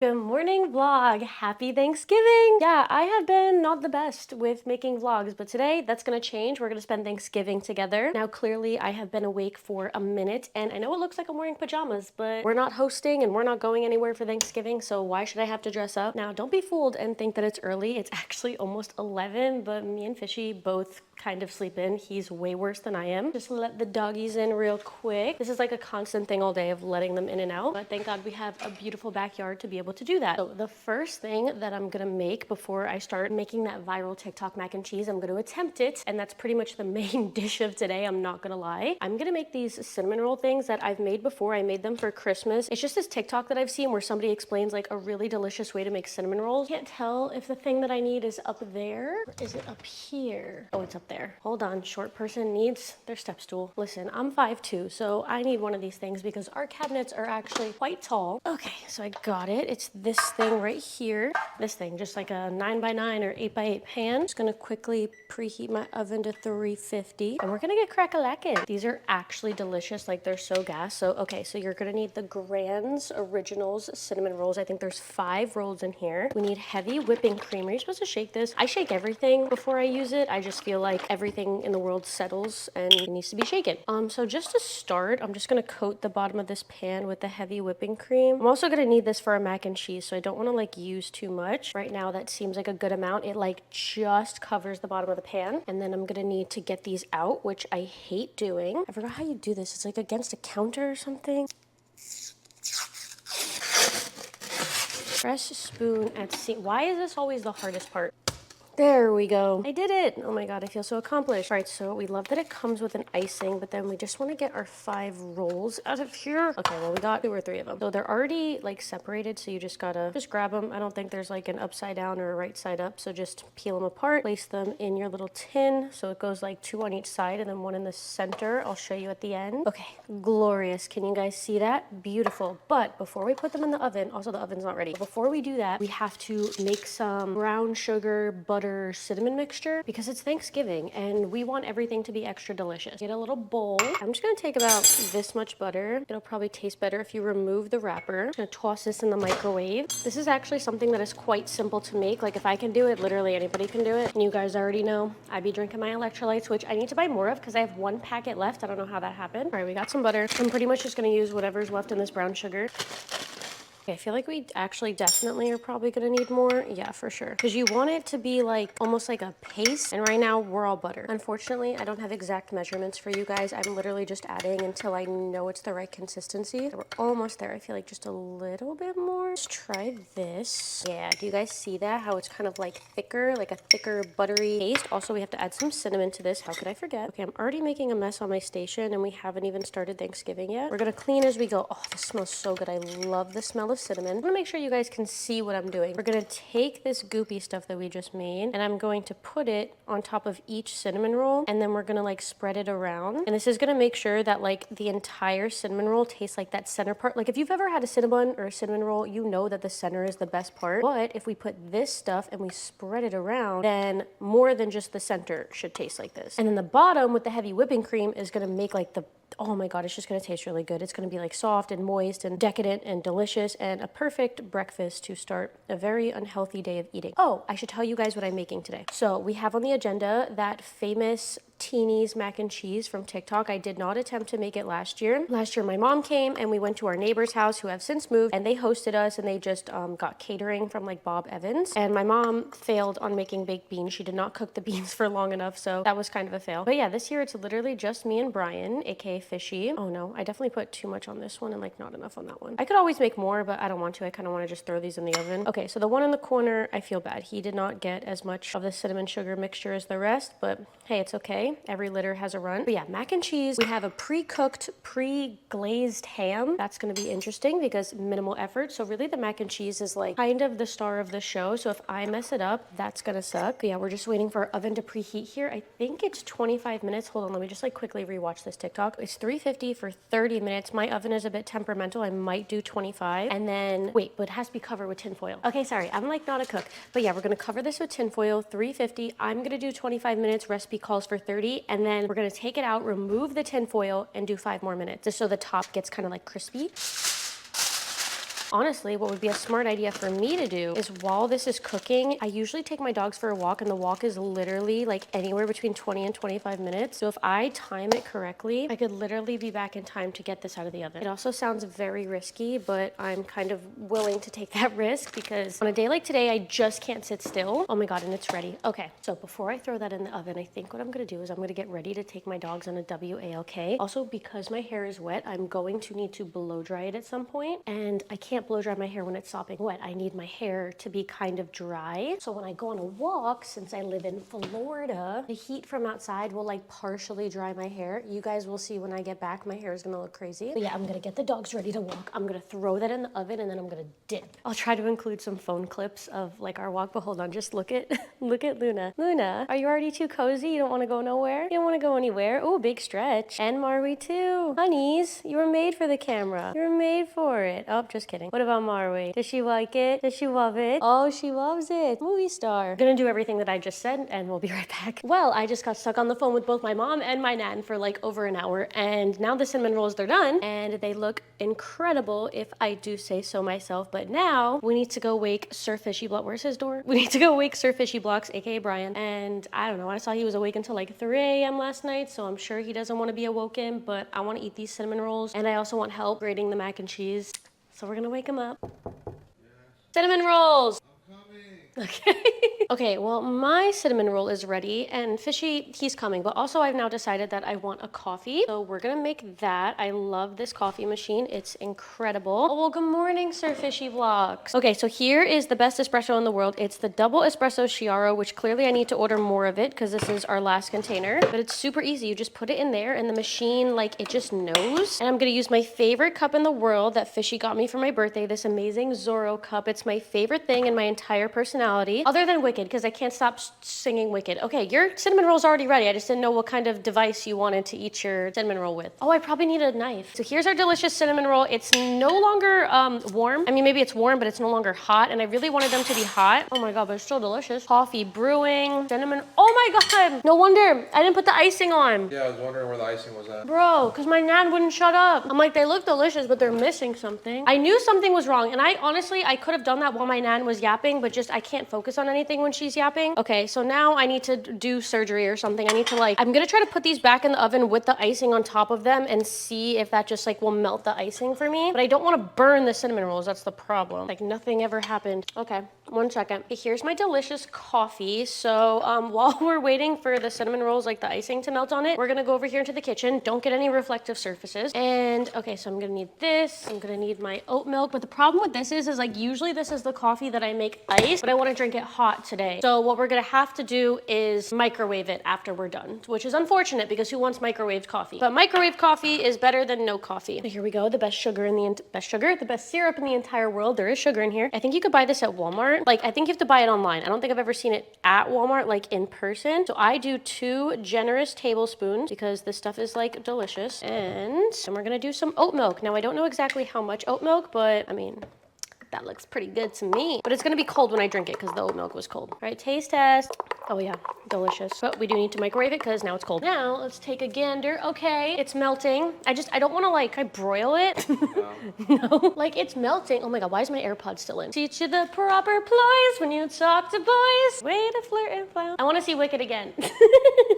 Good morning vlog. Happy Thanksgiving. Yeah, I have been not the best with making vlogs, but today that's gonna change. We're gonna spend Thanksgiving together. Now, clearly I have been awake for a minute and I know it looks like I'm wearing pajamas, but we're not hosting and we're not going anywhere for Thanksgiving, so why should I have to dress up? Now, don't be fooled and think that it's early. It's actually almost 11, but me and Fishy both kind of sleep in. He's way worse than I am. Just let the doggies in real quick. This is like a constant thing all day of letting them in and out, but thank God we have a beautiful backyard to be able to do that. So the first thing that I'm gonna make before I start making that viral TikTok mac and cheese, I'm gonna attempt it, and that's pretty much the main dish of today, I'm not gonna lie. I'm gonna make these cinnamon roll things that I've made before. I made them for Christmas. It's just this TikTok that I've seen where somebody explains like a really delicious way to make cinnamon rolls. Can't tell if the thing that I need is up there or is it up here? Oh, it's up there. Hold on, short person needs their step stool. Listen, I'm 5'2", so I need one of these things because our cabinets are actually quite tall. Okay, so I got it. It's this thing right here. This thing, just like a 9x9 or 8x8 pan. Just gonna quickly preheat my oven to 350 and we're gonna get crack-a-lackin'. These are actually delicious, like they're so gas. So, okay, so you're gonna need the Grand's Originals cinnamon rolls. I think there's 5 rolls in here. We need heavy whipping cream. Are you supposed to shake this? I shake everything before I use it. I just feel like everything in the world settles and it needs to be shaken. So just to start, I'm just gonna coat the bottom of this pan with the heavy whipping cream. I'm also gonna need this for our mac and cheese, so I don't wanna like use too much. Right now that seems like a good amount. It like just covers the bottom of the pan. And then I'm gonna need to get these out, which I hate doing. I forgot how you do this. It's like against a counter or something. Press spoon at Why is this always the hardest part? There we go. I did it. Oh my God, I feel so accomplished. All right, so we love that it comes with an icing, but then we just want to get our 5 rolls out of here. Okay, well, we got 2 or 3 of them. So they're already like separated, so you just gotta grab them. I don't think there's like an upside down or a right side up, so just peel them apart, place them in your little tin. So it goes like 2 on each side and then 1 in the center. I'll show you at the end. Okay, glorious. Can you guys see that? Beautiful. But before we put them in the oven, also the oven's not ready. Before we do that, we have to make some brown sugar, butter, cinnamon mixture because it's Thanksgiving and we want everything to be extra delicious. Get a little bowl. I'm just gonna take about this much butter. It'll probably taste better if you remove the wrapper. I'm gonna toss this in the microwave. This is actually something that is quite simple to make. Like if I can do it, literally anybody can do it. And you guys already know I be drinking my electrolytes, which I need to buy more of because I have 1 packet left. I don't know how that happened. All right, we got some butter. I'm pretty much just gonna use whatever's left in this brown sugar. Okay, I feel like we actually definitely are probably gonna need more. Yeah, for sure. Because you want it to be like almost like a paste. And right now we're all butter. Unfortunately, I don't have exact measurements for you guys. I'm literally just adding until I know it's the right consistency. We're almost there. I feel like just a little bit more. Let's try this. Yeah, do you guys see that? How it's kind of like thicker, like a thicker buttery paste. Also, we have to add some cinnamon to this. How could I forget? Okay, I'm already making a mess on my station and we haven't even started Thanksgiving yet. We're gonna clean as we go. Oh, this smells so good. I love the smell of cinnamon. I'm gonna make sure you guys can see what I'm doing. We're gonna take this goopy stuff that we just made and I'm going to put it on top of each cinnamon roll and then we're gonna like spread it around. And this is gonna make sure that like the entire cinnamon roll tastes like that center part. Like if you've ever had a Cinnabon or a cinnamon roll, you know that the center is the best part. But if we put this stuff and we spread it around, then more than just the center should taste like this. And then the bottom with the heavy whipping cream is gonna make like the, oh my God, it's just gonna taste really good. It's gonna be like soft and moist and decadent and delicious and a perfect breakfast to start a very unhealthy day of eating. Oh, I should tell you guys what I'm making today. So we have on the agenda that famous Tini's mac and cheese from TikTok. I did not attempt to make it last year. Last year my mom came and we went to our neighbor's house who have since moved and they hosted us and they just got catering from like Bob Evans. And my mom failed on making baked beans. She did not cook the beans for long enough, so that was kind of a fail. But yeah, this year it's literally just me and Brian, aka Fishy. Oh no, I definitely put too much on this one and like not enough on that one. I could always make more, but I don't want to. I kind of want to just throw these in the oven. Okay, so the one in the corner, I feel bad. He did not get as much of the cinnamon sugar mixture as the rest, but hey, it's okay. Every litter has a run. But yeah, mac and cheese. We have a pre-cooked, pre-glazed ham. That's gonna be interesting because minimal effort. So really the mac and cheese is like kind of the star of the show. So if I mess it up, that's gonna suck. But yeah, we're just waiting for our oven to preheat here. I think it's 25 minutes. Hold on, let me just like quickly rewatch this TikTok. It's 350 for 30 minutes. My oven is a bit temperamental. I might do 25. And then, wait, but it has to be covered with tin foil. Okay, sorry, I'm like not a cook. But yeah, we're gonna cover this with tin foil, 350. I'm gonna do 25 minutes. Recipe calls for 30. And then we're gonna take it out, remove the tin foil, and do 5 more minutes just so the top gets kind of like crispy. Honestly, what would be a smart idea for me to do is while this is cooking, I usually take my dogs for a walk, and the walk is literally like anywhere between 20 and 25 minutes. So if I time it correctly, I could literally be back in time to get this out of the oven. It also sounds very risky, but I'm kind of willing to take that risk because on a day like today, I just can't sit still. Oh my God, and it's ready. Okay, so before I throw that in the oven, I think what I'm gonna do is I'm gonna get ready to take my dogs on a WALK. Also, because my hair is wet, I'm going to need to blow dry it at some point, and I can't blow dry my hair when it's sopping wet. I need my hair to be kind of dry. So when I go on a walk, since I live in Florida, the heat from outside will like partially dry my hair. You guys will see when I get back, my hair is gonna look crazy. But yeah, I'm gonna get the dogs ready to walk. I'm gonna throw that in the oven and then I'm gonna dip. I'll try to include some phone clips of like our walk, but hold on, just look at look at Luna. Luna, are you already too cozy? You don't wanna go nowhere? You don't wanna go anywhere? Oh, big stretch. And Marwy too. Honeys, you were made for the camera. You were made for it. Oh, just kidding. What about Marwy? Does she like it? Does she love it? Oh, she loves it. Movie star. I'm gonna do everything that I just said and we'll be right back. Well, I just got stuck on the phone with both my mom and my nan for like over an hour, and now the cinnamon rolls, they're done and they look incredible if I do say so myself. But now we need to go wake Sir Fishy Block. Where's his door? We need to go wake Sir Fishy Blocks, aka Brian. And I don't know, I saw he was awake until like 3 a.m. last night, so I'm sure he doesn't want to be awoken, but I want to eat these cinnamon rolls and I also want help grating the mac and cheese. So we're gonna wake him up. Yes. Cinnamon rolls! I'm coming. Okay. Okay, well, my cinnamon roll is ready, and Fishy, he's coming, but also I've now decided that I want a coffee, so we're gonna make that. I love this coffee machine. It's incredible. Oh, well, good morning, Sir Fishy Vlogs. Okay, so here is the best espresso in the world. It's the double espresso Chiaro, which clearly I need to order more of it because this is our last container, but it's super easy. You just put it in there, and the machine, like, it just knows. And I'm gonna use my favorite cup in the world that Fishy got me for my birthday, this amazing Zorro cup. It's my favorite thing in my entire personality, other than Wicked, because I can't stop singing Wicked. Okay, your cinnamon roll's already ready. I just didn't know what kind of device you wanted to eat your cinnamon roll with. Oh, I probably need a knife. So here's our delicious cinnamon roll. It's no longer warm. I mean, maybe it's warm, but it's no longer hot, and I really wanted them to be hot. Oh my God, but it's still delicious. Coffee brewing, cinnamon. Oh my God, no wonder I didn't put the icing on. Yeah, I was wondering where the icing was at. Bro, because my nan wouldn't shut up. I'm like, they look delicious, but they're missing something. I knew something was wrong, and I honestly, I could have done that while my nan was yapping, but just I can't focus on anything when she's yapping. Okay, so now I need to do surgery or something. I need to like, I'm gonna try to put these back in the oven with the icing on top of them and see if that just like will melt the icing for me. But I don't want to burn the cinnamon rolls. That's the problem. Like nothing ever happened. Okay, 1 second. Here's my delicious coffee. So while we're waiting for the cinnamon rolls, like the icing to melt on it, we're gonna go over here into the kitchen. Don't get any reflective surfaces. And okay, so I'm gonna need this. I'm gonna need my oat milk. But the problem with this is like usually this is the coffee that I make iced, but I want to drink it hot today. So what we're gonna have to do is microwave it after we're done, which is unfortunate because who wants microwaved coffee? But microwaved coffee is better than no coffee. So here we go. The best sugar in the the best syrup in the entire world. There is sugar in here. I think you could buy this at Walmart. Like I think you have to buy it online. I don't think I've ever seen it at Walmart like in person. So I do 2 generous tablespoons because this stuff is like delicious. And then we're gonna do some oat milk. Now I don't know exactly how much oat milk, but I mean, that looks pretty good to me. But it's gonna be cold when I drink it because the oat milk was cold. All right, taste test. Oh yeah, delicious. But we do need to microwave it because now it's cold. Now let's take a gander. Okay, it's melting. I don't wanna like, I broil it. No, like it's melting. Oh my God, why is my AirPod still in? Teach you the proper ploys when you talk to boys. Way to flirt and flout. I wanna see Wicked again.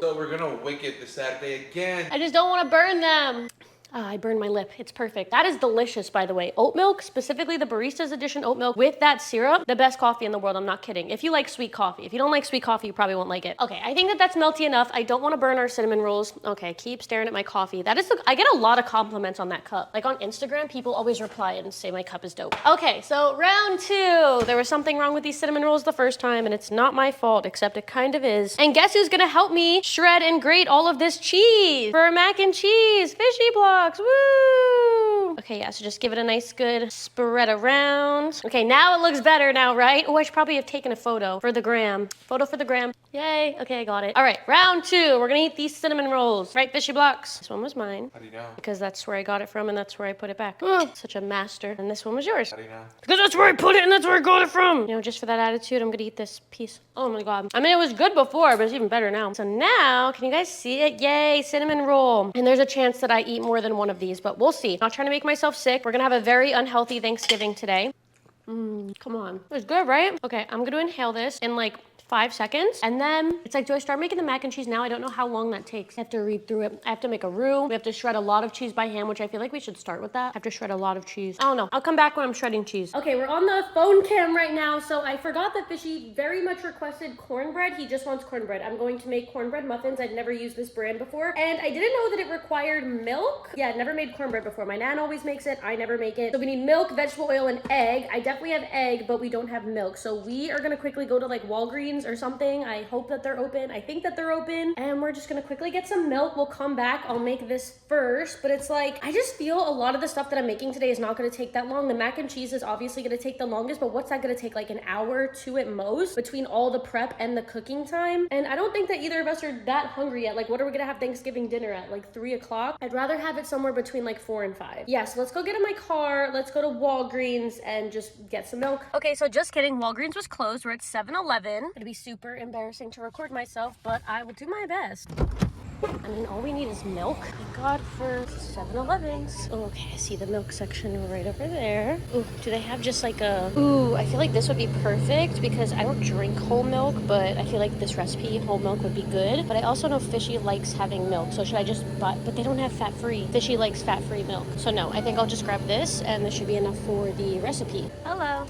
So we're gonna Wicked this Saturday again. I just don't wanna burn them. Ah, I burned my lip. It's perfect. That is delicious, by the way. Oat milk, specifically the Barista's Edition oat milk with that syrup, the best coffee in the world. I'm not kidding. If you like sweet coffee. If you don't like sweet coffee, you probably won't like it. Okay, I think that that's melty enough. I don't want to burn our cinnamon rolls. Okay, keep staring at my coffee. That is I get a lot of compliments on that cup. Like on Instagram, people always reply and say my cup is dope. Okay, so round 2. There was something wrong with these cinnamon rolls the first time, and it's not my fault, except it kind of is. And guess who's gonna help me shred and grate all of this cheese for mac and cheese? Fishy Blocks. Woo! Okay, yeah, so just give it a nice good spread around. Okay, now it looks better now, right? Oh, I should probably have taken a photo for the gram. Photo for the gram. Yay. Okay, I got it. All right, round 2. We're gonna eat these cinnamon rolls. Right, Fishy Blocks? This one was mine. How do you know? Because that's where I got it from and that's where I put it back. Oh, such a master. And this one was yours. How do you know? Because that's where I put it and that's where I got it from. You know, just for that attitude, I'm gonna eat this piece. Oh my God. I mean, it was good before, but it's even better now. So now, can you guys see it? Yay, cinnamon roll. And there's a chance that I eat more than than one of these, but we'll see. Not trying to make myself sick. We're gonna have a very unhealthy Thanksgiving today. Come on. It's good, right? Okay, I'm gonna inhale this in like 5 seconds. And then it's like, do I start making the mac and cheese now? I don't know how long that takes. I have to read through it. I have to make a roux. We have to shred a lot of cheese by hand, which I feel like we should start with that. I have to shred a lot of cheese. I don't know. I'll come back when I'm shredding cheese. Okay, we're on the phone cam right now. So I forgot that Fishy very much requested cornbread. He just wants cornbread. I'm going to make cornbread muffins. I'd never used this brand before. And I didn't know that it required milk. Yeah, I'd never made cornbread before. My nan always makes it. I never make it. So we need milk, vegetable oil, and egg. I definitely have egg, but we don't have milk. So we are gonna quickly go to like Walgreens or something. I hope that they're open. I think that they're open. And we're just gonna quickly get some milk. We'll come back. I'll make this first. But it's like, I just feel a lot of the stuff that I'm making today is not gonna take that long. The mac and cheese is obviously gonna take the longest, but what's that gonna take? Like an hour, 2 at most, between all the prep and the cooking time. And I don't think that either of us are that hungry yet. Like, what are we gonna have Thanksgiving dinner at? Like 3 o'clock? I'd rather have it somewhere between like 4 and 5. Yeah, so let's go get in my car. Let's go to Walgreens and just get some milk. Okay, so just kidding. Walgreens was closed. We're at 7-Eleven. It'd be super embarrassing to record myself, but I will do my best. I mean, all we need is milk. Thank God for 7-Elevens. Okay, I see the milk section right over there. Ooh, do they have just like a... Ooh, I feel like this would be perfect because I don't drink whole milk, but I feel like this recipe, whole milk, would be good. But I also know Fishy likes having milk, so should I just buy... But they don't have fat-free. Fishy likes fat-free milk. So no, I think I'll just grab this, and this should be enough for the recipe. Hello.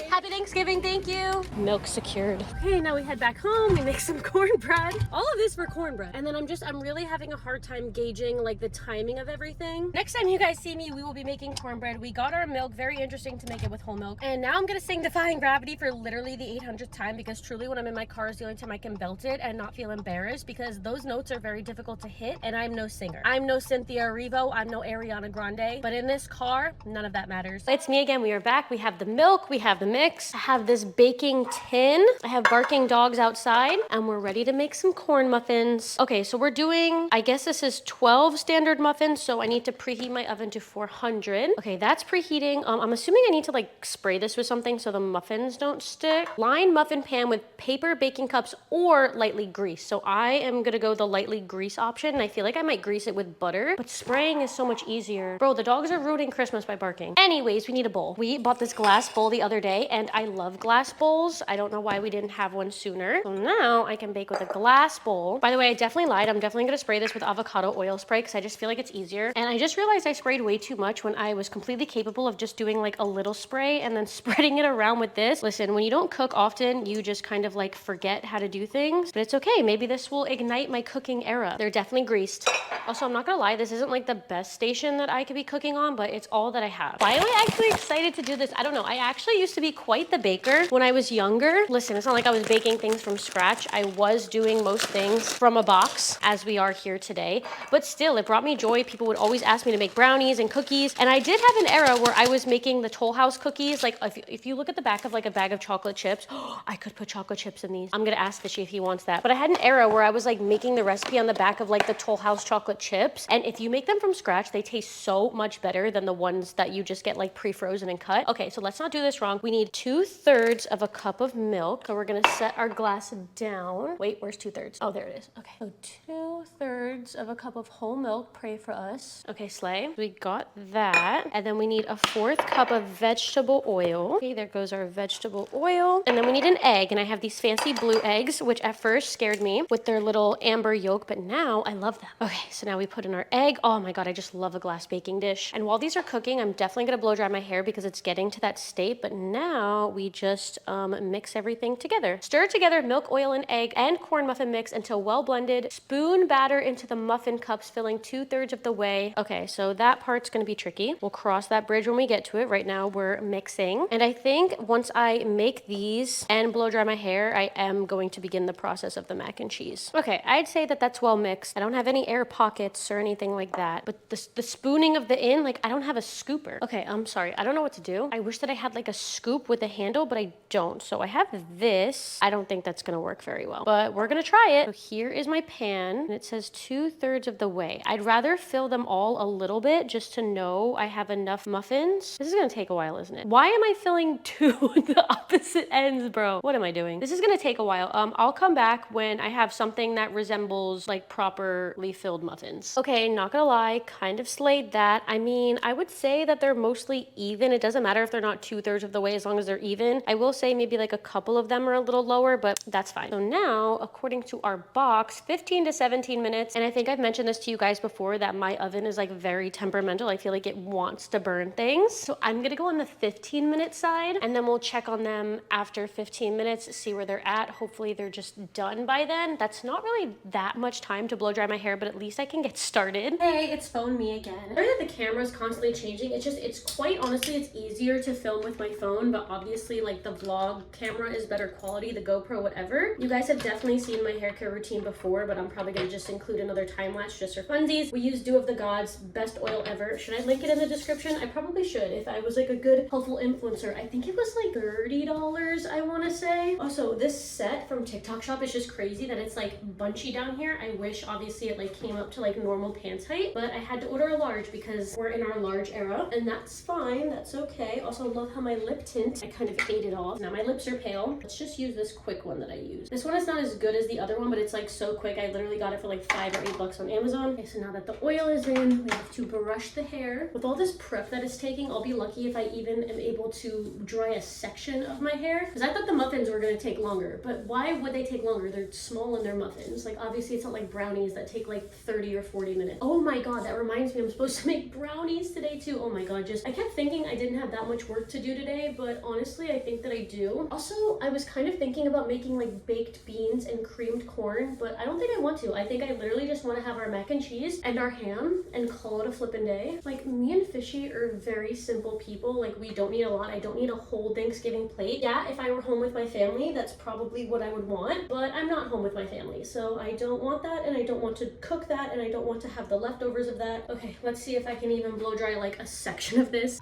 Happy Thanksgiving, thank you. Milk secured. Okay, now we head back home. We make some cornbread. All of this for cornbread. And then I'm really having a hard time gauging like the timing of everything. Next time you guys see me, we will be making cornbread. We got our milk. Very interesting to make it with whole milk. And now I'm gonna sing Defying Gravity for literally the 800th time because truly when I'm in my car is the only time I can belt it and not feel embarrassed because those notes are very difficult to hit and I'm no singer. I'm no Cynthia Erivo. I'm no Ariana Grande. But in this car, none of that matters. It's me again. We are back. We have the milk. We have the mix. I have this baking tin. I have barking dogs outside and we're ready to make some corn muffins. Okay, so we're doing, I guess this is 12 standard muffins. So I need to preheat my oven to 400. Okay, that's preheating. I'm assuming I need to like spray this with something so the muffins don't stick. Line muffin pan with paper baking cups or lightly greased. So I am gonna go the lightly grease option. And I feel like I might grease it with butter, but spraying is so much easier. Bro, the dogs are ruining Christmas by barking. Anyways, we need a bowl. We bought this glass bowl the other day and I love glass bowls. I don't know why we didn't have one sooner. So now I can bake with a glass bowl. By the way, I definitely lied. I'm definitely gonna spray this with avocado oil spray because I just feel like it's easier. And I just realized I sprayed way too much when I was completely capable of just doing like a little spray and then spreading it around with this. Listen, when you don't cook often, you just kind of like forget how to do things, but it's okay. Maybe this will ignite my cooking era. They're definitely greased. Also, I'm not gonna lie, this isn't like the best station that I could be cooking on, but it's all that I have. Why am I actually excited to do this? I don't know. I actually used to be quite the baker when I was younger. Listen, it's not like I was baking things from scratch. I was doing most things from a box as we are here today, but still it brought me joy. People would always ask me to make brownies and cookies. And I did have an era where I was making the Toll House cookies. Like if you look at the back of like a bag of chocolate chips, I could put chocolate chips in these. I'm gonna ask Fishy if he wants that. But I had an era where I was like making the recipe on the back of like the Toll House chocolate chips. And if you make them from scratch, they taste so much better than the ones that you just get like pre-frozen and cut. Okay, so let's not do this wrong. We need 2/3 of a cup of milk. So we're gonna set our glass down. Wait, where's 2/3? Oh, there it is. Okay, so 2/3 of a cup of whole milk. Pray for us. Okay, Slay. We got that. And then we need a 1/4 cup of vegetable oil. Okay, there goes our vegetable oil. And then we need an egg. And I have these fancy blue eggs, which at first scared me with their little amber yolk, but now I love them. Okay, so now we put in our egg. Oh my God, I just love a glass baking dish. And while these are cooking, I'm definitely gonna blow dry my hair because it's getting to that state. But now we just mix everything together. Stir together milk, oil, and egg and corn muffin mix until well blended. Spoon batter into the muffin cups, filling 2/3 of the way. Okay, so that part's gonna be tricky. We'll cross that bridge when we get to it. Right now we're mixing. And I think once I make these and blow dry my hair, I am going to begin the process of the mac and cheese. Okay, I'd say that that's well mixed. I don't have any air pockets or anything like that. But the spooning of the like I don't have a scooper. Okay, I'm sorry. I don't know what to do. I wish that I had like a scoop with a handle, but I don't. So I have this. I don't think that's gonna work very well, but we're gonna try it. So here is my pan, and it says 2/3 of the way. I'd rather fill them all a little bit just to know I have enough muffins. This is gonna take a while, isn't it? Why am I filling two at the opposite ends, bro? What am I doing? This is gonna take a while. I'll come back when I have something that resembles like properly filled muffins. Okay, not gonna lie, kind of slayed that. I mean, I would say that they're mostly even. It doesn't matter if they're not 2/3 of the way as long as they're even. I will say maybe like a couple of them are a little lower, but that's fine. So now, according to our box, 15 to 17 minutes. And I think I've mentioned this to you guys before that my oven is like very temperamental. I feel like it wants to burn things. So I'm gonna go on the 15-minute side, and then we'll check on them after 15 minutes, see where they're at. Hopefully they're just done by then. That's not really that much time to blow dry my hair, but at least I can get started. Hey, it's phone me again. I know that the camera's constantly changing. It's quite honestly, it's easier to film with my phone, but obviously like the vlog camera is better quality, the GoPro, whatever. You guys have definitely seen my hair care routine before, but I'm probably gonna just include another time lapse just for funsies. We use Dew of the Gods, best oil ever. Should I link it in the description? I probably should if I was like a good helpful influencer. I think it was like $30, I wanna say. Also, this set from TikTok shop is just crazy that it's like bunchy down here. I wish obviously it like came up to like normal pants height, but I had to order a large because we're in our large era, and that's fine, that's okay. Also love how my lip tint, I kind of ate it off. Now my lips are pale. Let's just use this quick one that I use. This one is not as good as the other one, but it's like so quick. I literally got it for like $5 or $8 on Amazon. Okay, so now that the oil is in, we have to brush the hair. With all this prep that it's taking, I'll be lucky if I even am able to dry a section of my hair, because I thought the muffins were gonna take longer, but why would they take longer? They're small and they're muffins. Like obviously it's not like brownies that take like 30 or 40 minutes. Oh my god, that reminds me, I'm supposed to make brownies today too. Oh my god, I kept thinking I didn't have that much work to do today, but honestly I think that I do. Also, I was kind of thinking about making like baked beans and creamed corn, but I don't think I want to. I think I literally just want to have our mac and cheese and our ham and call it a flippin' day. Like me and Fishy are very simple people. Like we don't need a lot. I don't need a whole Thanksgiving plate. Yeah, if I were home with my family, that's probably what I would want, but I'm not home with my family, so I don't want that, and I don't want to cook that, and I don't want to have the leftovers of that. Okay, let's see if I can even blow dry like a section of this.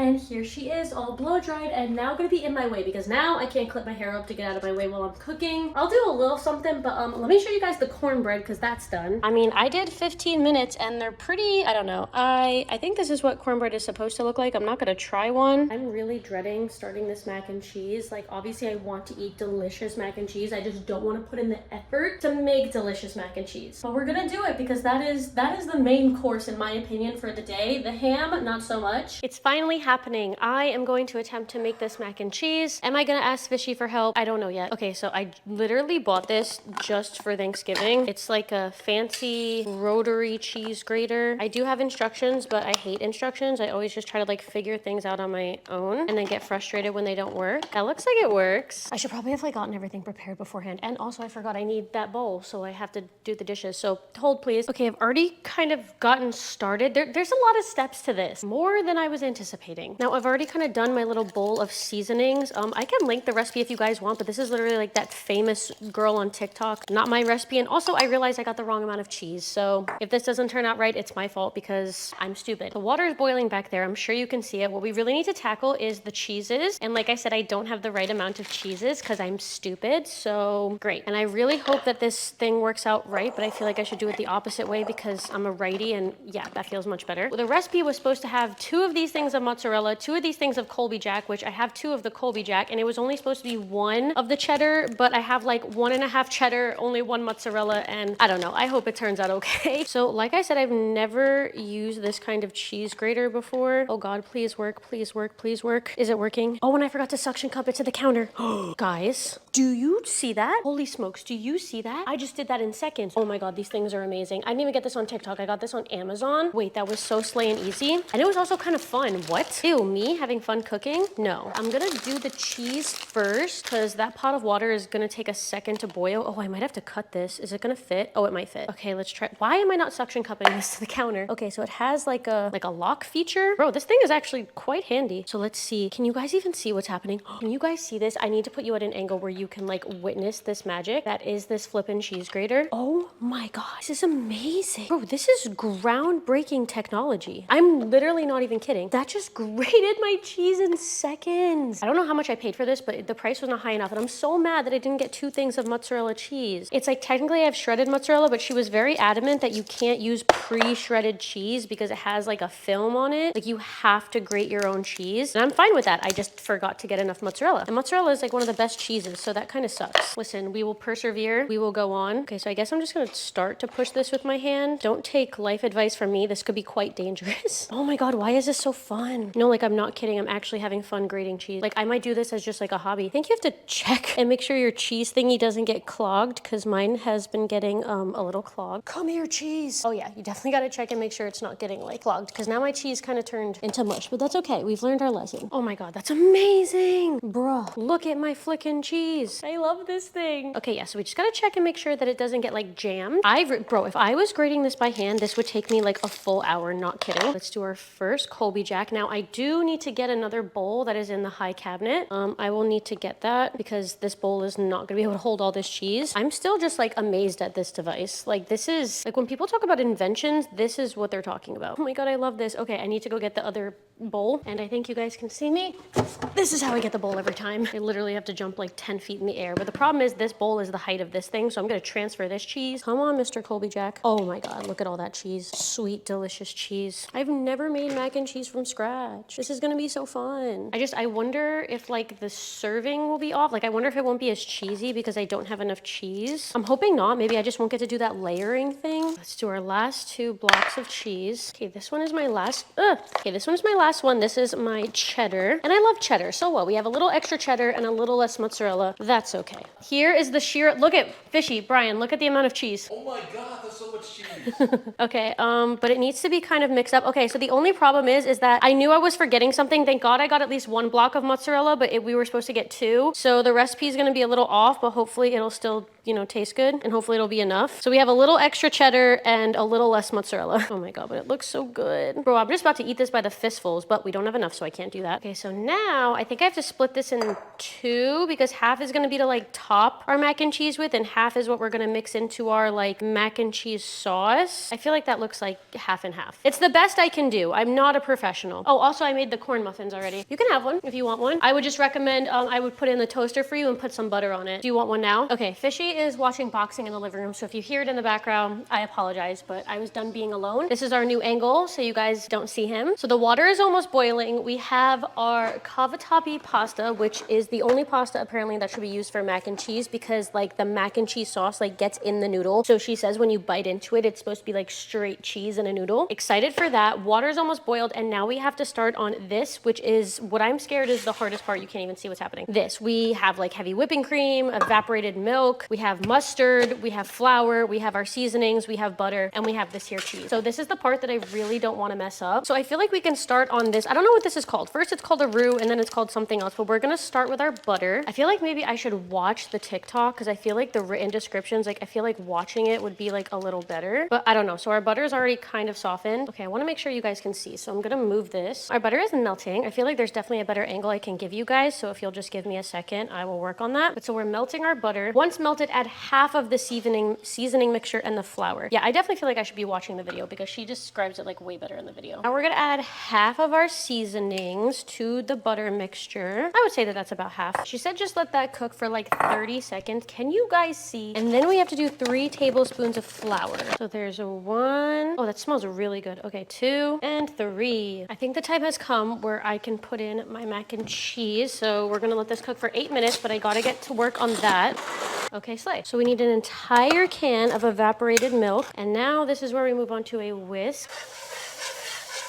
And here she is, all blow dried and now gonna be in my way because now I can't clip my hair up to get out of my way while I'm cooking. I'll do a little something, but let me show you guys the cornbread because that's done. I mean, I did 15 minutes and they're pretty, I don't know. I think this is what cornbread is supposed to look like. I'm not gonna try one. I'm really dreading starting this mac and cheese. Like obviously I want to eat delicious mac and cheese. I just don't want to put in the effort to make delicious mac and cheese. But we're gonna do it because that is the main course in my opinion for the day. The ham, not so much. It's finally happening. I am going to attempt to make this mac and cheese. Am I gonna ask Fishy for help? I don't know yet. Okay, so I literally bought this just for Thanksgiving. It's like a fancy rotary cheese grater. I do have instructions, but I hate instructions. I always just try to like figure things out on my own and then get frustrated when they don't work. That looks like it works. I should probably have like gotten everything prepared beforehand. And also I forgot I need that bowl, so I have to do the dishes. So hold please. Okay, I've already kind of gotten started. There's a lot of steps to this, more than I was anticipating. fascinating. Now I've already kind of done my little bowl of seasonings. I can link the recipe if you guys want, but this is literally like that famous girl on TikTok, not my recipe. And also I realized I got the wrong amount of cheese. So if this doesn't turn out right, it's my fault because I'm stupid. The water is boiling back there. I'm sure you can see it. What we really need to tackle is the cheeses. And like I said, I don't have the right amount of cheeses because I'm stupid. So great. And I really hope that this thing works out right, but I feel like I should do it the opposite way because I'm a righty, and yeah, that feels much better. Well, the recipe was supposed to have 2 of these things of mozzarella, 2 of these things of Colby Jack, which I have 2 of the Colby Jack, and it was only supposed to be 1 of the cheddar, but I have like 1.5 cheddar, only 1 mozzarella, and I don't know. I hope it turns out okay. So like I said, I've never used this kind of cheese grater before. Oh God, please work, please work, please work. Is it working? Oh, and I forgot to suction cup it to the counter. Guys, do you see that? Holy smokes, do you see that? I just did that in seconds. Oh my God, these things are amazing. I didn't even get this on TikTok. I got this on Amazon. Wait, that was so slay and easy. And it was also kind of fun. What? Ew, me having fun cooking? No. I'm gonna do the cheese first because that pot of water is gonna take a second to boil. Oh, I might have to cut this. Is it gonna fit? Oh, it might fit. Okay, let's try. Why am I not suction cupping this to the counter? Okay, so it has like a lock feature. Bro, this thing is actually quite handy. So let's see. Can you guys even see what's happening? Can you guys see this? I need to put you at an angle where you can like witness this magic. That is this flippin' cheese grater. Oh my God, this is amazing. Bro, this is groundbreaking technology. I'm literally not even kidding. That just grated my cheese in seconds. I don't know how much I paid for this, but the price was not high enough. And I'm so mad that I didn't get 2 things of mozzarella cheese. It's like technically I have shredded mozzarella, but she was very adamant that you can't use pre-shredded cheese because it has like a film on it. Like you have to grate your own cheese. And I'm fine with that. I just forgot to get enough mozzarella. And mozzarella is like one of the best cheeses, so that kind of sucks. Listen, we will persevere. We will go on. Okay, so I guess I'm just gonna start to push this with my hand. Don't take life advice from me. This could be quite dangerous. Oh my God, why is this so fun? No, like I'm not kidding. I'm actually having fun grating cheese. Like I might do this as just like a hobby. I think you have to check and make sure your cheese thingy doesn't get clogged because mine has been getting a little clogged. Come here, cheese. Oh yeah, you definitely gotta check and make sure it's not getting like clogged because now my cheese kind of turned into mush, but that's okay. We've learned our lesson. Oh my God, that's amazing. Bruh, look at my flickin' cheese. I love this thing. Okay, yeah, so we just gotta check and make sure that it doesn't get like jammed. Bro, if I was grating this by hand, this would take me like a full hour, not kidding. Let's do our first Colby Jack. Now I do need to get another bowl that is in the high cabinet. I will need to get that because this bowl is not gonna be able to hold all this cheese. I'm still just like amazed at this device. Like this is, like when people talk about inventions, this is what they're talking about. Oh my God, I love this. Okay, I need to go get the other bowl and I think you guys can see me. This is how I get the bowl every time. I literally have to jump like 10 feet in the air. But the problem is this bowl is the height of this thing. So I'm gonna transfer this cheese. Come on, Mr. Colby Jack. Oh my God, look at all that cheese. Sweet, delicious cheese. I've never made mac and cheese from scratch. This is gonna be so fun. I wonder if like the serving will be off. Like I wonder if it won't be as cheesy because I don't have enough cheese. I'm hoping not. Maybe I just won't get to do that layering thing. Let's do our last 2 blocks of cheese. Okay, this one is my last. Okay, this one is my last one. This is my cheddar. And I love cheddar. So what? We have a little extra cheddar and a little less mozzarella. That's okay. Here is the sheer, look at Fishy, Brian, look at the amount of cheese. Oh my God, that's so much cheese. Okay, but it needs to be kind of mixed up. Okay, so the only problem is that I knew I was forgetting something. Thank God I got at least 1 block of mozzarella, but we were supposed to get 2. So the recipe is gonna be a little off, but hopefully it'll still, you know, taste good and hopefully it'll be enough. So we have a little extra cheddar and a little less mozzarella. Oh my God, but it looks so good. Bro, I'm just about to eat this by the fistfuls, but we don't have enough, so I can't do that. Okay, so now I think I have to split this in 2 because half is gonna be to like top our mac and cheese with and half is what we're gonna mix into our like mac and cheese sauce. I feel like that looks like half and half. It's the best I can do. I'm not a professional. Oh, also I made the corn muffins already. You can have one if you want one. I would just recommend, I would put it in the toaster for you and put some butter on it. Do you want one now? Okay, Fishy is watching boxing in the living room, so if you hear it in the background, I apologize, but I was done being alone. This is our new angle, so you guys don't see him. So the water is almost boiling. We have our cavatappi pasta, which is the only pasta apparently that should be used for mac and cheese because like the mac and cheese sauce like gets in the noodle. So she says when you bite into it, it's supposed to be like straight cheese in a noodle. Excited for that. Water is almost boiled and now we have to start on this, which is what I'm scared is the hardest part. You can't even see what's happening. This, we have like heavy whipping cream, evaporated milk, we have mustard, we have flour, we have our seasonings, we have butter, and we have this here cheese. So this is the part that I really don't want to mess up. So I feel like we can start on this. I don't know what this is called. First it's called a roux and then it's called something else, but we're gonna start with our butter. I feel like maybe I should watch the TikTok because I feel like the written descriptions, like I feel like watching it would be like a little better, but I don't know. So our butter is already kind of softened. Okay, I want to make sure you guys can see. So I'm gonna move this Our butter is melting. I feel like there's definitely a better angle I can give you guys, so if you'll just give me a second, I will work on that. But so we're melting our butter. Once melted, add half of the seasoning mixture and the flour. Yeah, I definitely feel like I should be watching the video because she describes it like way better in the video. Now we're gonna add half of our seasonings to the butter mixture. I would say that that's about half. She said just let that cook for like 30 seconds. Can you guys see? And then we have to do 3 tablespoons of flour. So there's a 1. Oh, that smells really good. Okay, 2 and 3. I think the time has come where I can put in my mac and cheese. So we're gonna let this cook for 8 minutes, but I gotta get to work on that. Okay, slay. So we need an entire can of evaporated milk. And now this is where we move on to a whisk.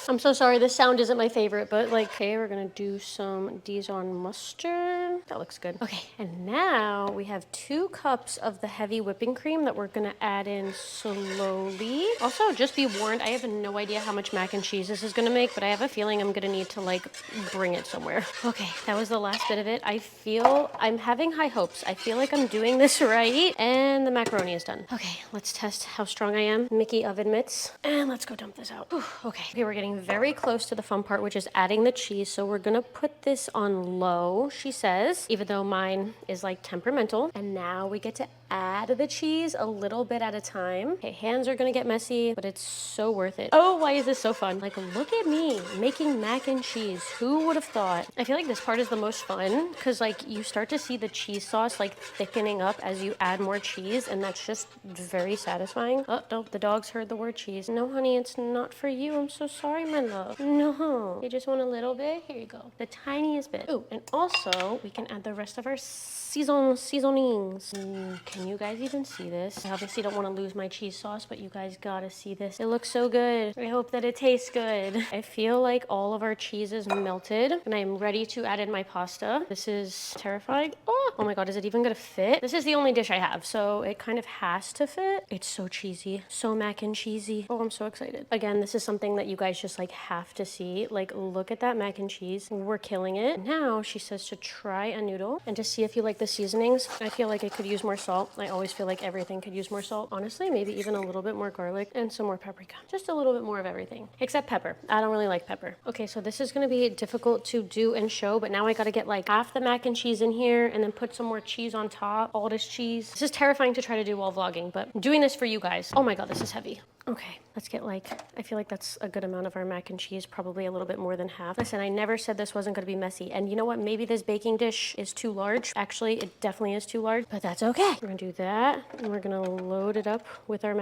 I'm so sorry, this sound isn't my favorite, but like, okay, we're gonna do some Dijon mustard. That looks good. Okay, and now we have 2 cups of the heavy whipping cream that we're gonna add in slowly. Also, just be warned, I have no idea how much mac and cheese this is gonna make, but I have a feeling I'm gonna need to like bring it somewhere. Okay, that was the last bit of it. I feel I'm having high hopes. I feel like I'm doing this right, and the macaroni is done. Okay, let's test how strong I am. Mickey oven mitts, and let's go dump this out. Whew, okay, we're getting very close to the fun part, which is adding the cheese. So we're gonna put this on low, she says, even though mine is like temperamental. And now we get to add the cheese a little bit at a time. Okay, hands are gonna get messy, but it's so worth it. Oh, why is this so fun? Like, look at me making mac and cheese. Who would have thought? I feel like this part is the most fun because like you start to see the cheese sauce like thickening up as you add more cheese, and that's just very satisfying. Oh, no, the dogs heard the word cheese. No, honey, it's not for you. I'm so sorry, my love. No, you just want a little bit? Here you go. The tiniest bit. Oh, and also we can add the rest of our seasonings. Can you guys even see this? I obviously don't want to lose my cheese sauce, but you guys gotta see this. It looks so good. I hope that it tastes good. I feel like all of our cheese is melted and I am ready to add in my pasta. This is terrifying. Oh my God, is it even gonna fit? This is the only dish I have, so it kind of has to fit. It's so cheesy, so mac and cheesy. Oh, I'm so excited. Again, this is something that you guys just like have to see. Like, look at that mac and cheese. We're killing it. Now she says to try a noodle and to see if you like the seasonings. I feel like it could use more salt. I always feel like everything could use more salt. Honestly, maybe even a little bit more garlic and some more paprika. Just a little bit more of everything, except pepper. I don't really like pepper. Okay, so this is gonna be difficult to do and show, but now I gotta get like half the mac and cheese in here and then put some more cheese on top, all this cheese. This is terrifying to try to do while vlogging, but I'm doing this for you guys. Oh my God, this is heavy. Okay, let's get like, I feel like that's a good amount of our mac and cheese, probably a little bit more than half. Listen, I never said this wasn't gonna be messy. And you know what? Maybe this baking dish is too large. Actually, it definitely is too large, but that's okay. We're gonna do that, and we're gonna load it up with our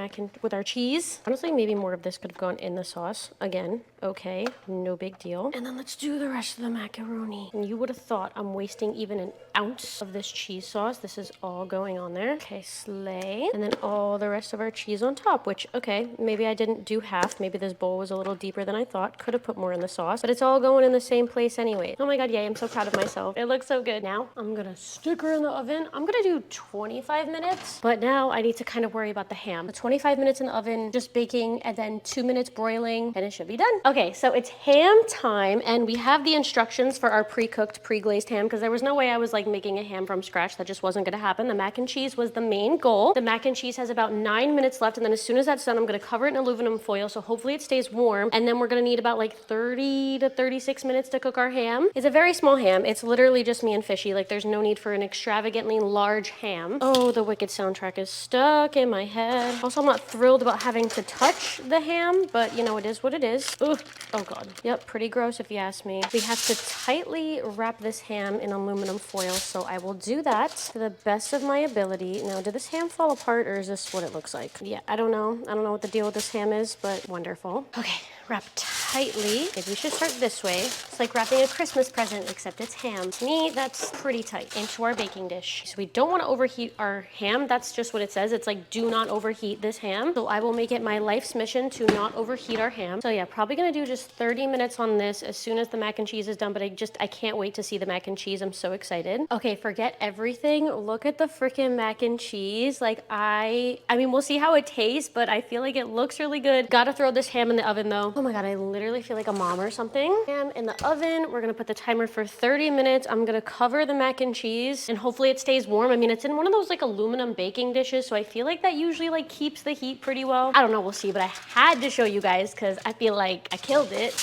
with our cheese. Honestly, maybe more of this could have gone in the sauce. Again, okay, no big deal. And then let's do the rest of the macaroni. And you would have thought I'm wasting even an ounce of this cheese sauce. This is all going on there. Okay, slay. And then all the rest of our cheese on top, which, okay, maybe I didn't do half. Maybe this bowl was a little deeper than I thought. Could have put more in the sauce, but it's all going in the same place anyway. Oh my God, yay, I'm so proud of myself. It looks so good. Now I'm gonna stick her in the oven. I'm gonna do 25 minutes, but now I need to kind of worry about the ham. The 25 minutes in the oven, just baking, and then 2 minutes broiling, and it should be done. Okay, so it's ham time, and we have the instructions for our pre-cooked, pre-glazed ham, because there was no way I was like making a ham from scratch. That just wasn't gonna happen. The mac and cheese was the main goal. The mac and cheese has about 9 minutes left, and then as soon as that's done, I'm gonna cover it in aluminum foil, so hopefully it stays warm, and then we're gonna need about like 30 to 36 minutes to cook our ham. It's a very small ham. It's literally just me and Fishy. Like, there's no need for an extravagantly large ham. Oh, the Wicked soundtrack is stuck in my head. Also, I'm not thrilled about having to touch the ham, but you know, it is what it is. Ugh. Oh God. Yep, pretty gross if you ask me. We have to tightly wrap this ham in aluminum foil, so I will do that to the best of my ability. Now, did this ham fall apart, or is this what it looks like? Yeah, I don't know. I don't know what the deal with this ham is, but wonderful. Okay, wrap tightly. Maybe we should start this way. It's like wrapping a Christmas present, except it's ham. To me, that's pretty tight. Into our baking dish. So we don't want to overheat our ham. That's just what it says. It's like, do not overheat this ham. So I will make it my life's mission to not overheat our ham. So yeah, probably gonna do just 30 minutes on this as soon as the mac and cheese is done, but I can't wait to see the mac and cheese. I'm so excited. Okay, forget everything. Look at the freaking mac and cheese. Like, I mean, we'll see how it tastes, but I feel like it looks really good. Gotta throw this ham in the oven though. Oh my God, I literally feel like a mom or something. Ham in the oven. We're gonna put the timer for 30 minutes. I'm gonna cover the mac and cheese and hopefully it stays warm. I mean, it's in one of those like aluminum baking dishes, so I feel like that usually like keeps the heat pretty well. I don't know, we'll see, but I had to show you guys because I feel like I killed it.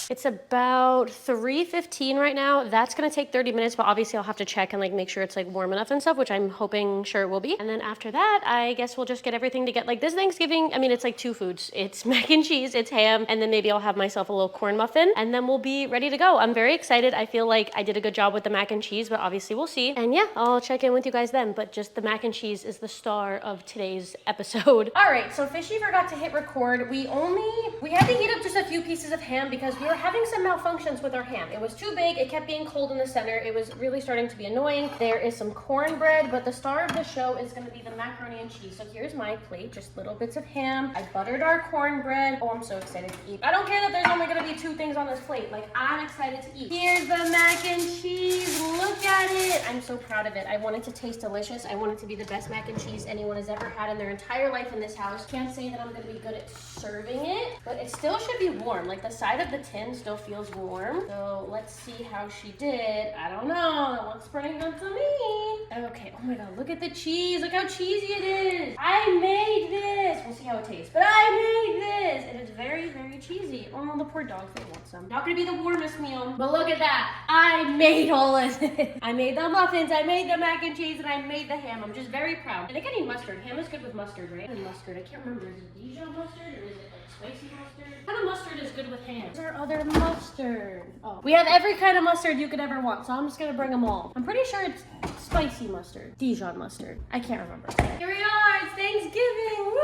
It's about 3:15 right now. That's gonna take 30 minutes, but obviously I'll have to check and like make sure it's like warm enough and stuff, which I'm hoping sure it will be. And then after that, I guess we'll just get everything to get like this Thanksgiving. I mean, it's like 2 foods. It's mac and cheese, it's ham, and then maybe I'll have myself a little corn muffin, and then we'll be ready to go. I'm very excited. I feel like I did a good job with the mac and cheese, but obviously we'll see. And yeah, I'll check in with you guys then, but just the mac and cheese is the star of today's episode. All right, so Fishy forgot to hit record. We had to heat up just a few pieces of ham because we were having some malfunctions with our ham. It was too big, it kept being cold in the center. It was really starting to be annoying. There is some cornbread, but the star of the show is gonna be the macaroni and cheese. So here's my plate, just little bits of ham. I buttered our cornbread. Oh, I'm so excited to eat. I don't care that there's only gonna be 2 things on this plate. Like, I'm excited to eat. Here's the mac and cheese. Look at it. I'm so proud of it. I want it to taste delicious. I want it to be the best mac and cheese anyone has ever had in their entire life in this house. Can't say that I'm gonna be good at serving it, but it still should be warm. Like, the side of the tin still feels warm. So let's see how she did. I don't know. That one's spreading up to me. Okay. Oh my God. Look at the cheese. Look how cheesy it is. I made this. We'll see how it tastes, but I made this. It is very, very cheesy. Oh, the poor dogs. They want some. Not gonna be the warmest meal, but look at that. I made all of it. I made the muffins. I made the mac and cheese, and I made the ham. I'm just very proud. Did I get any mustard? Ham is good with mustard, right? And mustard. I can't remember. Is it Dijon mustard or is it like spicy mustard? What kind of mustard is good with ham? Is there other mustard? Oh, we have every kind of mustard you could ever want, so I'm just gonna bring them all. I'm pretty sure it's spicy mustard. Dijon mustard. I can't remember. Here we are. It's Thanksgiving. Woo!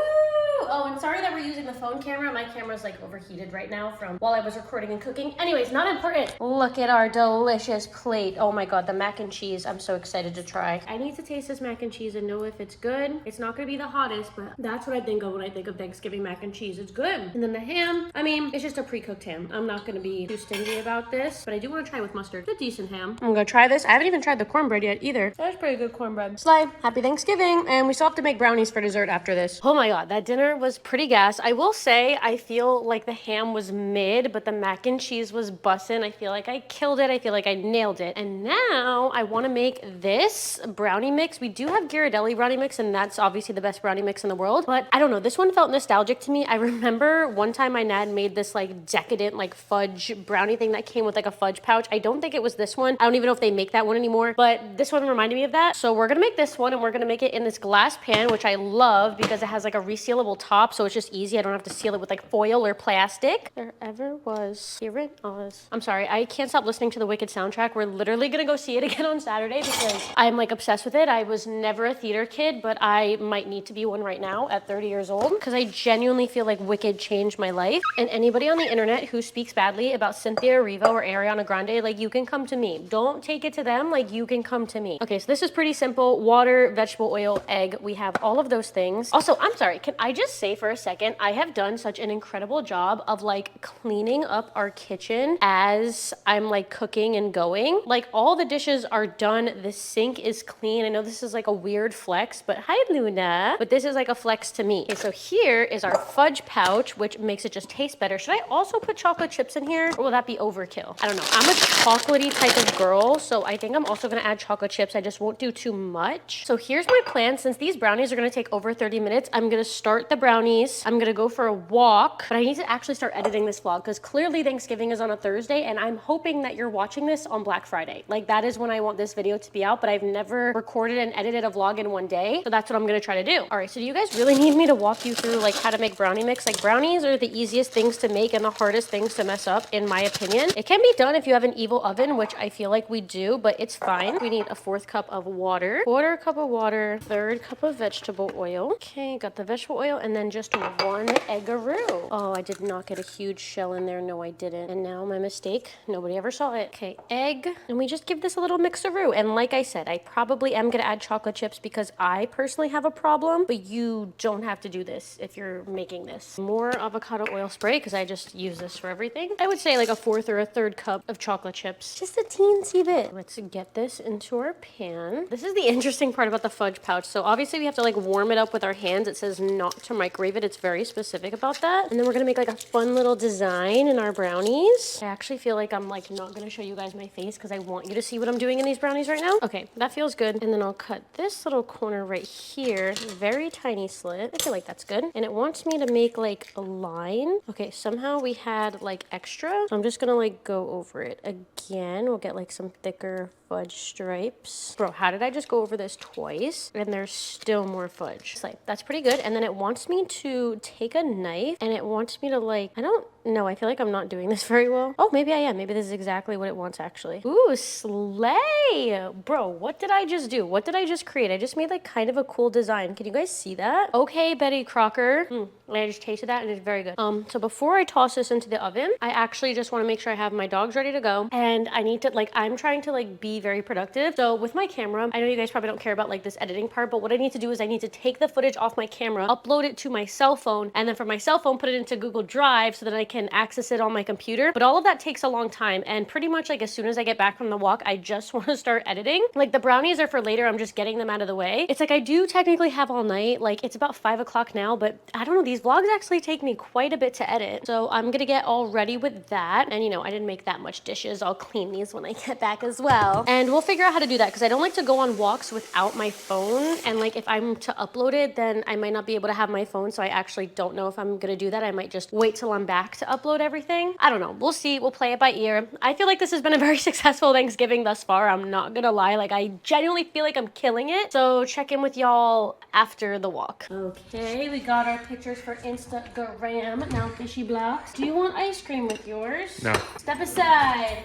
Oh, and sorry that we're using the phone camera. My camera's like overheated right now from while I was recording and cooking. Anyways, not important. Look at our delicious plate. Oh my God, the mac and cheese. I'm so excited to try. I need to taste this mac and cheese and know if it's good. It's not gonna be the hottest, but that's what I think of when I think of Thanksgiving mac and cheese. It's good. And then the ham, I mean, it's just a pre-cooked ham. I'm not gonna be too stingy about this, but I do want to try with mustard. It's a decent ham. I'm gonna try this. I haven't even tried the cornbread yet either. That's pretty good cornbread. Sly, happy Thanksgiving. And we still have to make brownies for dessert after this. Oh my God, that dinner was pretty gas. I will say, I feel like the ham was mid, but the mac and cheese was bussin'. I feel like I killed it. I feel like I nailed it. And now I want to make this brownie mix. We do have Ghirardelli brownie mix, and that's obviously the best brownie mix in the world. But I don't know, this one felt nostalgic to me. I remember one time my dad made this like decadent like fudge brownie thing that came with like a fudge pouch. I don't think it was this one. I don't even know if they make that one anymore, but this one reminded me of that. So we're gonna make this one, and we're gonna make it in this glass pan, which I love because it has like a resealable top, so it's just easy. I don't have to seal it with like foil or plastic. There ever was here in Oz. I'm sorry, I can't stop listening to the Wicked soundtrack. We're literally gonna go see it again on Saturday because I'm like obsessed with it. I was never a theater kid, but I might need to be one right now at 30 years old because I genuinely feel like Wicked changed my life. And anybody on the internet who speaks badly about Cynthia Erivo or Ariana Grande, like, you can come to me. Don't take it to them. Like, you can come to me. Okay, so this is pretty simple. Water, vegetable oil, egg. We have all of those things. Also, I'm sorry, can I just say for a second, I have done such an incredible job of like cleaning up our kitchen as I'm like cooking and going. Like, all the dishes are done. The sink is clean. I know this is like a weird flex, but hi Luna. But this is like a flex to me. Okay, so here is our fudge pouch, which makes it just taste better. Should I also put chocolate chips in here, or will that be overkill? I don't know. I'm a chocolatey type of girl, so I think I'm also gonna add chocolate chips. I just won't do too much. So here's my plan. Since these brownies are gonna take over 30 minutes, I'm gonna start the brownies. I'm gonna go for a walk, but I need to actually start editing this vlog because clearly Thanksgiving is on a Thursday, and I'm hoping that you're watching this on Black Friday. Like, that is when I want this video to be out, but I've never recorded and edited a vlog in one day, so that's what I'm gonna try to do. All right, so do you guys really need me to walk you through like how to make brownie mix? Like, brownies are the easiest things to make and the hardest things to mess up, in my opinion. It can be done if you have an evil oven, which I feel like we do, but it's fine. We need a 4th cup of water, 1/4 cup of water, 1/3 cup of vegetable oil. Okay, got the vegetable oil, and then just 1 eggaroo. Oh, I did not get a huge shell in there. No, I didn't. And now my mistake. Nobody ever saw it. Okay, egg. And we just give this a little mixeroo. And like I said, I probably am gonna add chocolate chips because I personally have a problem, but you don't have to do this if you're making this. More avocado oil spray because I just use this for everything. I would say like a 4th or a 3rd cup of chocolate chips. Just a teensy bit. Let's get this into our pan. This is the interesting part about the fudge pouch. So obviously we have to like warm it up with our hands. It says not to microwave it. It's very specific. specific about that. And then we're gonna make like a fun little design in our brownies. I actually feel like I'm like not gonna show you guys my face because I want you to see what I'm doing in these brownies right now. Okay, that feels good. And then I'll cut this little corner right here, very tiny slit. I feel like that's good. And it wants me to make like a line. Okay, somehow we had like extra. So I'm just gonna like go over it again. We'll get like some thicker fudge stripes. Bro, how did I just go over this twice? And there's still more fudge. It's like, that's pretty good. And then it wants me to take a knife and it wants me to like, I don't know. I feel like I'm not doing this very well. Oh, maybe I am. Maybe this is exactly what it wants actually. Ooh, slay. Bro, what did I just do? What did I just create? I just made like kind of a cool design. Can you guys see that? Okay, Betty Crocker. I just tasted that and it's very good. So before I toss this into the oven, I actually just want to make sure I have my dogs ready to go. And I need to like, I'm trying to like be very productive. So with my camera, I know you guys probably don't care about like this editing part, but what I need to do is I need to take the footage off my camera, upload it to my cell phone, and then from my cell phone, put it into Google Drive so that I can access it on my computer. But all of that takes a long time. And pretty much like as soon as I get back from the walk, I just want to start editing. Like the brownies are for later. I'm just getting them out of the way. It's like I do technically have all night. Like it's about 5 o'clock now, but I don't know. These vlogs actually take me quite a bit to edit. So I'm gonna get all ready with that. And you know, I didn't make that much dishes. I'll clean these when I get back as well. And we'll figure out how to do that because I don't like to go on walks without my phone. And like if I'm to upload it, then I might not be able to have my phone. So I actually don't know if I'm gonna do that. I might just wait till I'm back to upload everything. I don't know. We'll see. We'll play it by ear. I feel like this has been a very successful Thanksgiving thus far. I'm not gonna lie. Like I genuinely feel like I'm killing it. So check in with y'all after the walk. Okay, we got our pictures for Instagram. Now fishy blocks. Do you want ice cream with yours? No. Step aside.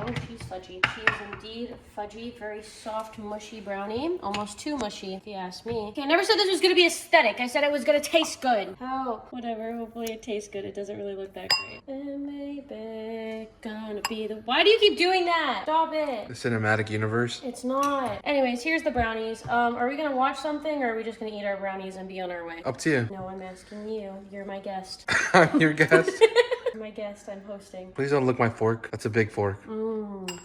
Oh, she's fudgy. She is indeed fudgy. Very soft, mushy brownie. Almost too mushy, if you ask me. Okay, I never said this was gonna be aesthetic. I said it was gonna taste good. How? Whatever. Hopefully it tastes good. It doesn't really look that great. And maybe gonna be the... Why do you keep doing that? Stop it. The cinematic universe. It's not. Anyways, here's the brownies. Are we gonna watch something or are we just gonna eat our brownies and be on our way? Up to you. No, I'm asking you. You're my guest. I'm your guest. You're my guest. I'm hosting. Please don't lick my fork. That's a big fork.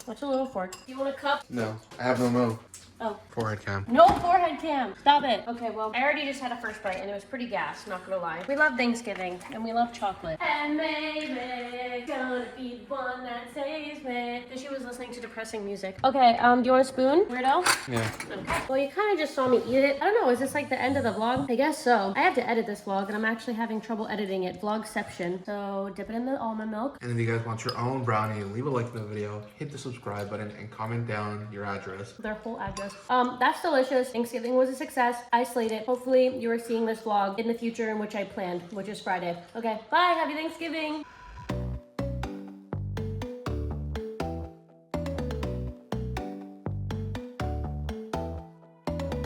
What's a little fork? You want a cup? No, I have no milk. Oh. Forehead cam. No forehead cam. Stop it. Okay, well, I already just had a first bite and it was pretty gas, not gonna lie. We love Thanksgiving and we love chocolate. And maybe gonna be the one that saves me. She was listening to depressing music. Okay, do you want a spoon, weirdo? Yeah. Okay. Well, you kind of just saw me eat it. I don't know, is this like the end of the vlog? I guess so. I have to edit this vlog and I'm actually having trouble editing it. Vlogception. So dip it in the almond milk. And if you guys want your own brownie, leave a like in the video, hit the subscribe button, and comment down your address. Their whole address. That's delicious. Thanksgiving was a success. I slayed it. Hopefully you are seeing this vlog in the future in which I planned, which is Friday. Okay, bye. Happy Thanksgiving.